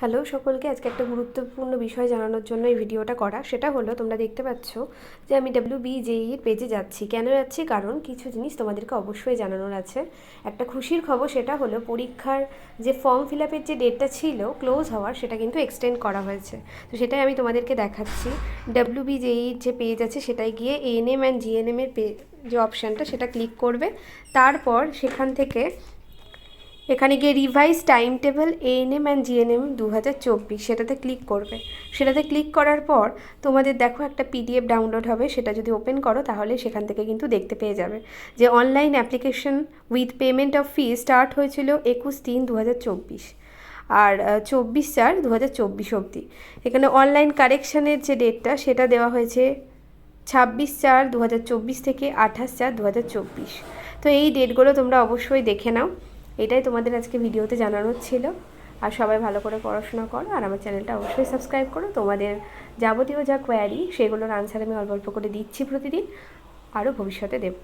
Hello সকলকে, আজকে একটা গুরুত্বপূর্ণ বিষয় জানানোর জন্য এই ভিডিওটা করা। সেটা হলো, তোমরা দেখতে পাচ্ছ যে আমি WBJEE পেজে যাচ্ছি। কেন যাচ্ছি? কারণ কিছু জিনিস তোমাদেরকে অবশ্যই জানানোর আছে। একটা খুশির খবর, সেটা হলো পরীক্ষার যে ফর্ম ফিল আপের যে ডেটটা ছিল ক্লোজ হওয়ার, সেটা কিন্তু এক্সটেন্ড করা হয়েছে। তো সেটাই আমি তোমাদেরকে দেখাচ্ছি। WBJEE যে পেজ আছে সেটাই গিয়ে ANM অ্যান্ড GNM এর যে অপশানটা সেটা ক্লিক করবে। তারপর সেখান থেকে এখানে গিয়ে revise time table ANM and GNM 2024 সেটাতে ক্লিক করবে। সেটাতে ক্লিক করার পর তোমাদের দেখো একটা PDF ডাউনলোড হবে। সেটা যদি ওপেন করো তাহলে সেখান থেকে কিন্তু দেখতে পেয়ে যাবে যে online application with payment of fee start হয়েছিল 21/3/2024 আর 24/4/2024 অবধি। এখানে অনলাইন কারেকশানের যে ডেটটা সেটা দেওয়া হয়েছে 26/4/2024 থেকে 28/4/2024। তো এই ডেটগুলো তোমরা অবশ্যই দেখে নাও। এটাই তোমাদের আজকে ভিডিওতে জানানোর ছিল। আর সবাই ভালো করে পড়াশোনা করো, আর আমার চ্যানেলটা অবশ্যই সাবস্ক্রাইব করো। তোমাদের যাবতীয় যা কোয়ারি সেগুলোর আনসার আমি অল্প অল্প করে দিচ্ছি প্রতিদিন, আরও ভবিষ্যতে দেব।